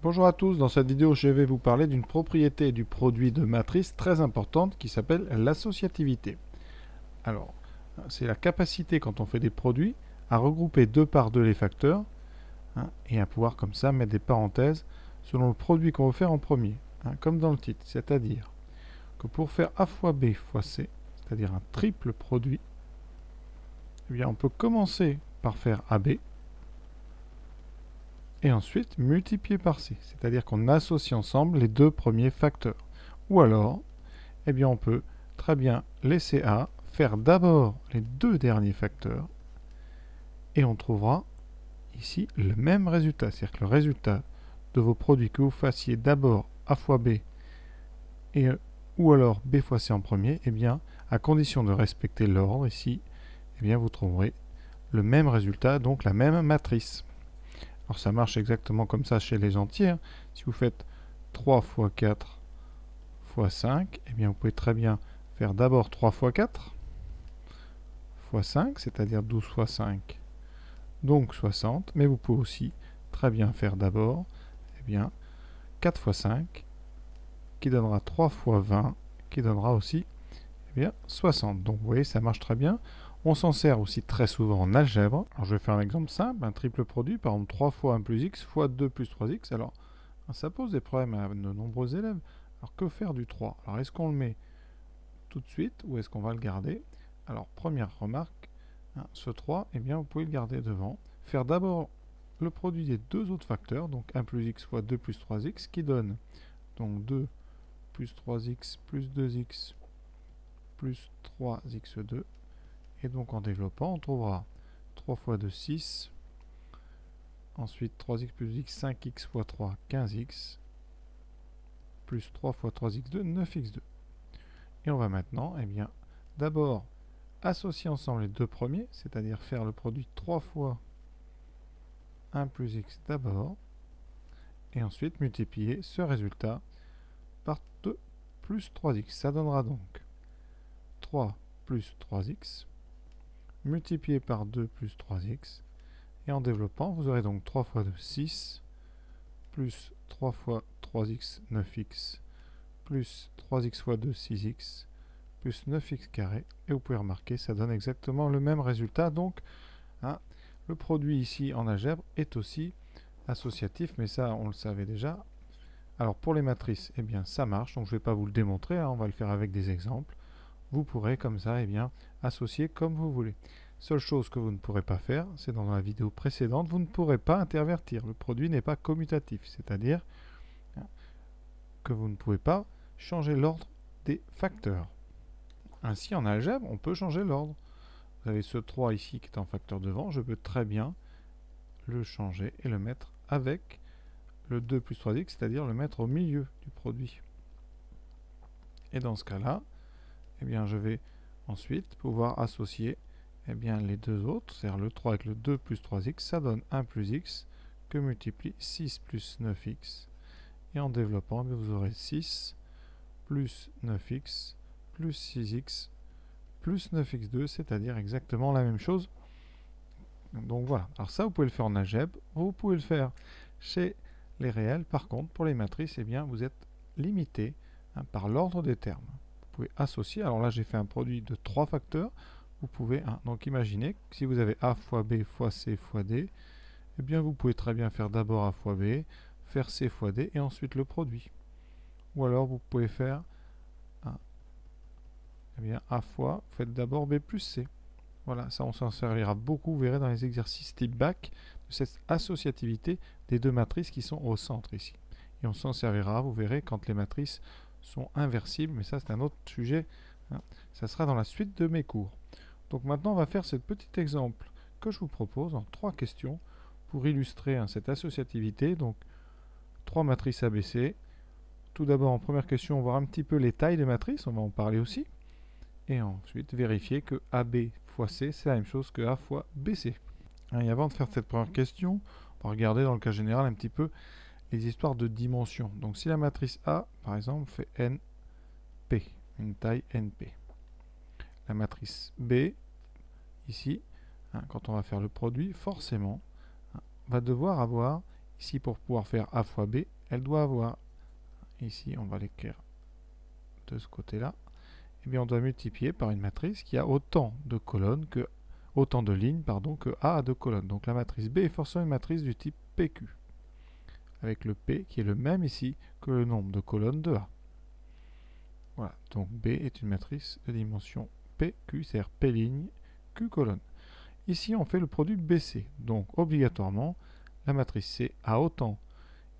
Bonjour à tous, dans cette vidéo je vais vous parler d'une propriété du produit de matrice très importante qui s'appelle l'associativité. Alors, c'est la capacité quand on fait des produits à regrouper deux par deux les facteurs et à pouvoir comme ça mettre des parenthèses selon le produit qu'on veut faire en premier, comme dans le titre, c'est-à-dire que pour faire A fois B fois C, c'est-à-dire un triple produit, eh bien on peut commencer par faire AB, et ensuite multiplier par C, c'est-à-dire qu'on associe ensemble les deux premiers facteurs. Ou alors, eh bien on peut très bien laisser A faire d'abord les deux derniers facteurs, et on trouvera ici le même résultat, c'est-à-dire que le résultat de vos produits que vous fassiez d'abord A fois B, ou alors B fois C en premier, eh bien, à condition de respecter l'ordre ici, eh bien vous trouverez le même résultat, donc la même matrice. Alors ça marche exactement comme ça chez les entiers. Si vous faites 3 fois 4 fois 5, eh bien vous pouvez très bien faire d'abord 3 fois 4 fois 5, c'est-à-dire 12 fois 5, donc 60. Mais vous pouvez aussi très bien faire d'abord eh bien 4 fois 5, qui donnera 3 fois 20, qui donnera aussi eh bien 60. Donc vous voyez, ça marche très bien. On s'en sert aussi très souvent en algèbre. Alors je vais faire un exemple simple, un triple produit, par exemple 3 fois 1 plus x fois 2 plus 3x. Alors ça pose des problèmes à de nombreux élèves. Alors que faire du 3? Alors est-ce qu'on le met tout de suite ou est-ce qu'on va le garder? Alors première remarque, ce 3, eh bien vous pouvez le garder devant. Faire d'abord le produit des deux autres facteurs, donc 1 plus x fois 2 plus 3x, qui donne donc 2 plus 3x plus 2x plus 3x2. Et donc en développant, on trouvera 3 fois 2, 6. Ensuite 3x plus x, 5x fois 3, 15x. Plus 3 fois 3x2, 9x2. Et on va maintenant, eh bien, d'abord associer ensemble les deux premiers, c'est-à-dire faire le produit 3 fois 1 plus x d'abord, et ensuite multiplier ce résultat par 2 plus 3x. Ça donnera donc 3 plus 3x, multiplié par 2 plus 3x, et en développant, vous aurez donc 3 fois 2, 6, plus 3 fois 3x, 9x, plus 3x fois 2, 6x, plus 9x carré, et vous pouvez remarquer, ça donne exactement le même résultat. Donc, le produit ici en algèbre est aussi associatif, mais ça, on le savait déjà. Alors, pour les matrices, eh bien, ça marche, donc je ne vais pas vous le démontrer, on va le faire avec des exemples. Vous pourrez, comme ça, eh bien, associer comme vous voulez. Seule chose que vous ne pourrez pas faire, c'est dans la vidéo précédente, vous ne pourrez pas intervertir. Le produit n'est pas commutatif, c'est-à-dire que vous ne pouvez pas changer l'ordre des facteurs. Ainsi, en algèbre, on peut changer l'ordre. Vous avez ce 3 ici qui est en facteur devant, je peux très bien le changer et le mettre avec le 2 plus 3x, c'est-à-dire le mettre au milieu du produit. Et dans ce cas-là, eh bien, je vais ensuite pouvoir associer eh bien, les deux autres, c'est-à-dire le 3 avec le 2 plus 3x, ça donne 1 plus x que multiplie 6 plus 9x. Et en développant, vous aurez 6 plus 9x plus 6x plus 9x2, c'est-à-dire exactement la même chose. Donc voilà, alors ça vous pouvez le faire en algèbre, vous pouvez le faire chez les réels. Par contre, pour les matrices, eh bien, vous êtes limité par l'ordre des termes. Vous pouvez associer, alors là j'ai fait un produit de 3 facteurs, vous pouvez, donc imaginez que si vous avez A fois B fois C fois D, eh bien vous pouvez très bien faire d'abord A fois B, faire C fois D et ensuite le produit. Ou alors vous pouvez faire eh bien, A fois, vous faites d'abord B plus C. Voilà, ça on s'en servira beaucoup, vous verrez dans les exercices type bac, de cette associativité des deux matrices qui sont au centre ici. Et on s'en servira, vous verrez, quand les matrices sont inversibles, mais ça c'est un autre sujet, ça sera dans la suite de mes cours. Donc maintenant on va faire ce petit exemple que je vous propose en 3 questions pour illustrer cette associativité. Donc 3 matrices ABC. Tout d'abord en première question, on va voir un petit peu les tailles des matrices, on va en parler aussi. Et ensuite vérifier que AB fois C, c'est la même chose que A fois BC. Et avant de faire cette première question, on va regarder dans le cas général un petit peu les histoires de dimensions. Donc si la matrice A, par exemple, fait NP, une taille NP. La matrice B, ici, quand on va faire le produit, forcément, va devoir avoir, ici pour pouvoir faire A fois B, elle doit avoir, ici on va l'écrire de ce côté-là, eh bien on doit multiplier par une matrice qui a autant de colonnes que autant de lignes pardon, que A a de colonnes. Donc la matrice B est forcément une matrice du type PQ, avec le P qui est le même ici que le nombre de colonnes de A. Voilà, donc B est une matrice de dimension PQ, c'est-à-dire P ligne, Q colonne. Ici on fait le produit BC, donc obligatoirement la matrice C a autant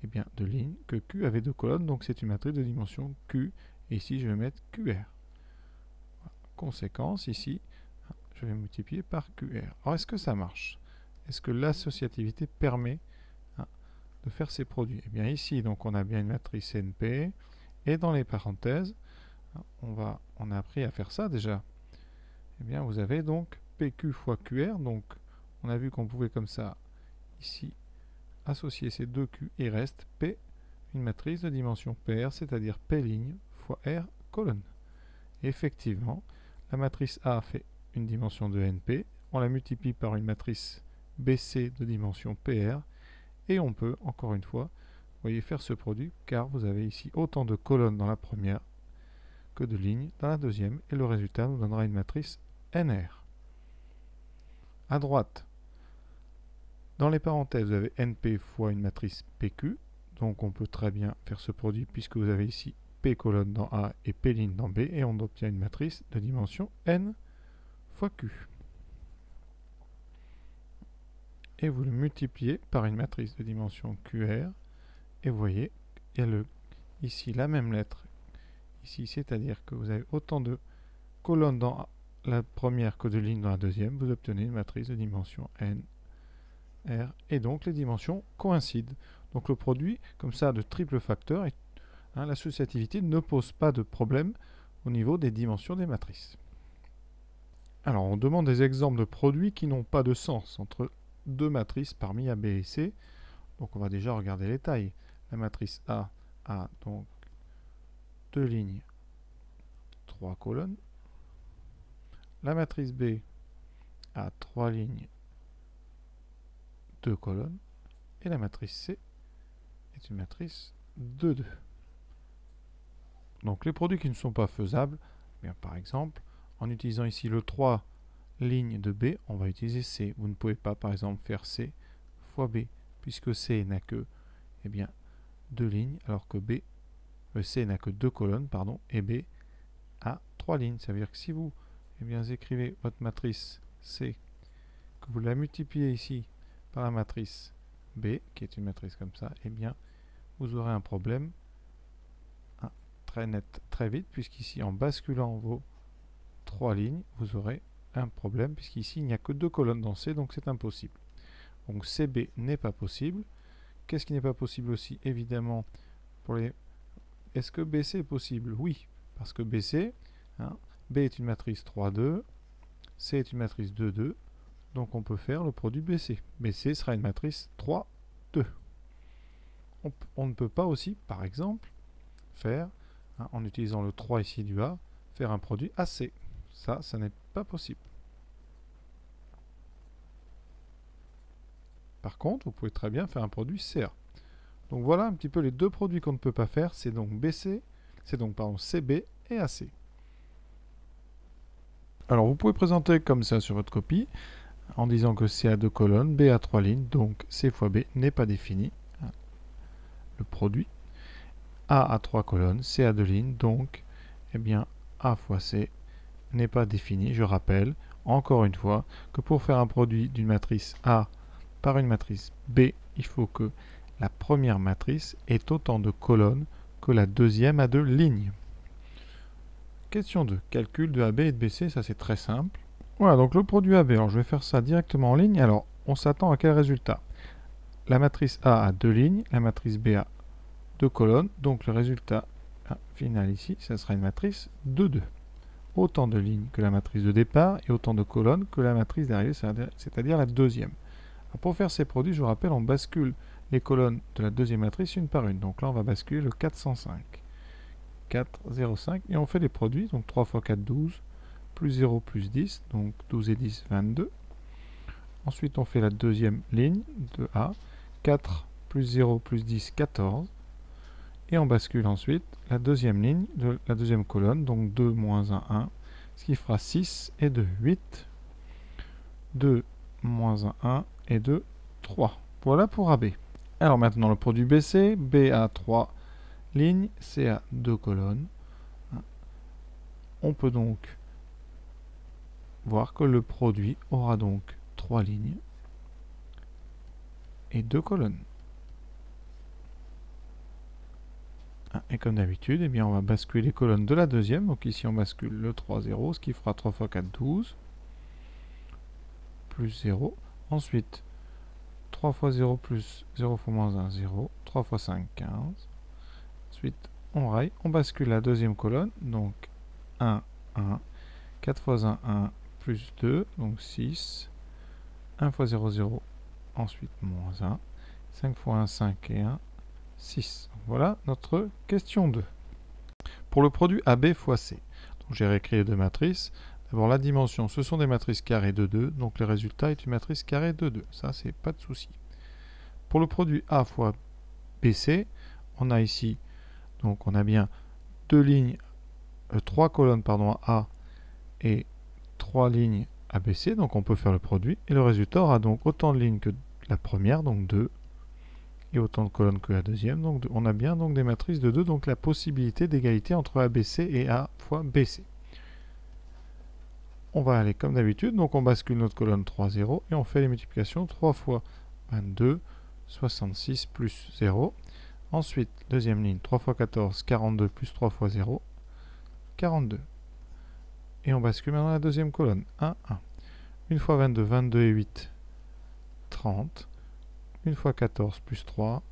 de lignes que Q avait de colonnes, donc c'est une matrice de dimension Q, et ici je vais mettre QR. Voilà. Conséquence, ici, je vais multiplier par QR. Alors est-ce que ça marche? Est-ce que l'associativité permet de faire ces produits? Eh bien ici, donc on a bien une matrice NP, et dans les parenthèses, on a appris à faire ça déjà. Eh bien vous avez donc PQ fois QR, donc on a vu qu'on pouvait comme ça, ici, associer ces deux Q, et il reste P, une matrice de dimension PR, c'est-à-dire P ligne fois R colonne. Et effectivement, la matrice A fait une dimension de NP, on la multiplie par une matrice BC de dimension PR, et on peut, encore une fois, vous voyez, faire ce produit, car vous avez ici autant de colonnes dans la première que de lignes dans la deuxième, et le résultat nous donnera une matrice NR. À droite, dans les parenthèses, vous avez NP fois une matrice PQ, donc on peut très bien faire ce produit puisque vous avez ici P colonne dans A et P ligne dans B, et on obtient une matrice de dimension N fois Q. Et vous le multipliez par une matrice de dimension QR, et vous voyez, il y a ici la même lettre, ici, c'est-à-dire que vous avez autant de colonnes dans la première que de lignes dans la deuxième, vous obtenez une matrice de dimension N, R, et donc les dimensions coïncident. Donc le produit, comme ça, de triple facteur, l'associativité ne pose pas de problème au niveau des dimensions des matrices. Alors on demande des exemples de produits qui n'ont pas de sens entre deux matrices parmi A, B et C. Donc on va déjà regarder les tailles. La matrice A a donc 2 lignes, 3 colonnes. La matrice B a 3 lignes, 2 colonnes. Et la matrice C est une matrice de 2. Donc les produits qui ne sont pas faisables, bien, par exemple, en utilisant ici le 3 lignes de B, on va utiliser C. Vous ne pouvez pas, par exemple, faire C fois B, puisque C n'a que 2 lignes, alors que C n'a que 2 colonnes, pardon, et B a 3 lignes. Ça veut dire que si vous écrivez votre matrice C, que vous la multipliez ici par la matrice B, qui est une matrice comme ça, vous aurez un problème très net, très vite, puisqu'ici, en basculant vos 3 lignes, vous aurez un problème, puisqu'ici, il n'y a que 2 colonnes dans C, donc c'est impossible. Donc CB n'est pas possible. Qu'est-ce qui n'est pas possible aussi? Évidemment, est-ce que BC est possible? Oui, parce que BC, B est une matrice 3, 2, C est une matrice 2, 2, donc on peut faire le produit BC. BC sera une matrice 3, 2. On ne peut pas aussi, par exemple, faire, en utilisant le 3 ici du A, faire un produit AC. Ça n'est pas possible. Par contre, vous pouvez très bien faire un produit CA. Donc voilà un petit peu les deux produits qu'on ne peut pas faire, c'est donc CB et AC. Alors vous pouvez présenter comme ça sur votre copie, en disant que C a 2 colonnes, B a 3 lignes, donc C fois B n'est pas défini. Le produit. A a 3 colonnes, C a 2 lignes, donc A fois C n'est pas défini. Je rappelle, encore une fois, que pour faire un produit d'une matrice A par une matrice B, il faut que la première matrice ait autant de colonnes que la deuxième a de lignes. Question 2. Calcul de AB et de BC, ça c'est très simple. Voilà, donc le produit AB, alors je vais faire ça directement en ligne. Alors, on s'attend à quel résultat? La matrice A a 2 lignes, la matrice B a 2 colonnes, donc le résultat final ici, ça sera une matrice de 2. Autant de lignes que la matrice de départ et autant de colonnes que la matrice d'arrivée, c'est-à-dire la deuxième. Alors pour faire ces produits, je vous rappelle, on bascule les colonnes de la deuxième matrice une par une. Donc là, on va basculer le 405. 4, 0, 5. Et on fait les produits. Donc 3 fois 4, 12. Plus 0, plus 10. Donc 12 et 10, 22. Ensuite, on fait la deuxième ligne de A. 4 plus 0 plus 10, 14. Et on bascule ensuite la deuxième ligne de la deuxième colonne, donc 2 moins 1, 1, ce qui fera 6 et 2, 8. 2 moins 1, 1 et 2, 3. Voilà pour AB. Alors maintenant le produit BC, B a 3 lignes, C a 2 colonnes. On peut donc voir que le produit aura donc 3 lignes et 2 colonnes. Et comme d'habitude, eh bien, on va basculer les colonnes de la deuxième. Donc ici on bascule le 3, 0, ce qui fera 3 fois 4, 12. Plus 0. Ensuite, 3 fois 0 plus 0 fois moins 1, 0. 3 fois 5, 15. Ensuite, on raille, on bascule la deuxième colonne. Donc 1, 1. 4 fois 1, 1. Plus 2, donc 6. 1 fois 0, 0. Ensuite, moins 1. 5 fois 1, 5 et 1. 6. Voilà notre question 2. Pour le produit AB fois C, j'ai réécrit les deux matrices. D'abord la dimension, ce sont des matrices carrées de 2, donc le résultat est une matrice carrée de 2. Ça, c'est pas de souci. Pour le produit A fois BC, on a ici, donc on a bien 3 colonnes pardon, à A et 3 lignes à BC, donc on peut faire le produit. Et le résultat aura donc autant de lignes que la première, donc 2. Et autant de colonnes que la deuxième, donc on a bien donc des matrices de 2, donc la possibilité d'égalité entre ABC et A fois BC. On va aller comme d'habitude, donc on bascule notre colonne 3, 0, et on fait les multiplications 3 fois 22, 66 plus 0. Ensuite, deuxième ligne, 3 fois 14, 42 plus 3 fois 0, 42. Et on bascule maintenant la deuxième colonne, 1, 1. 1 fois 22, 22 et 8, 30. 1 fois 14 plus 3,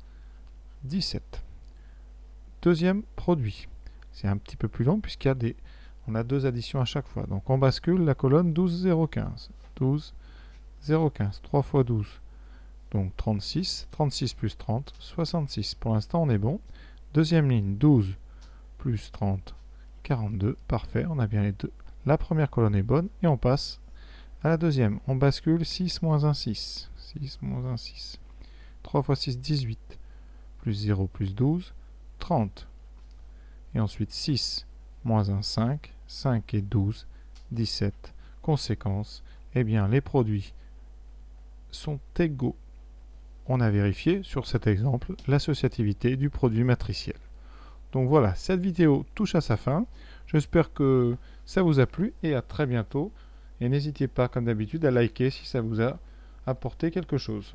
17. Deuxième produit. C'est un petit peu plus long puisqu'il y a on a deux additions à chaque fois. Donc on bascule la colonne 12, 0, 15. 12, 0, 15. 3 fois 12. Donc 36. 36 plus 30, 66. Pour l'instant, on est bon. Deuxième ligne, 12 plus 30, 42. Parfait, on a bien les deux. La première colonne est bonne et on passe à la deuxième. On bascule 6 moins 1, 6. 6 moins 1, 6. 3 fois 6, 18. Plus 0 plus 12, 30. Et ensuite 6 moins 1, 5. 5 et 12, 17. Conséquence, eh bien les produits sont égaux. On a vérifié sur cet exemple l'associativité du produit matriciel. Donc voilà, cette vidéo touche à sa fin. J'espère que ça vous a plu et à très bientôt. Et n'hésitez pas, comme d'habitude, à liker si ça vous a apporté quelque chose.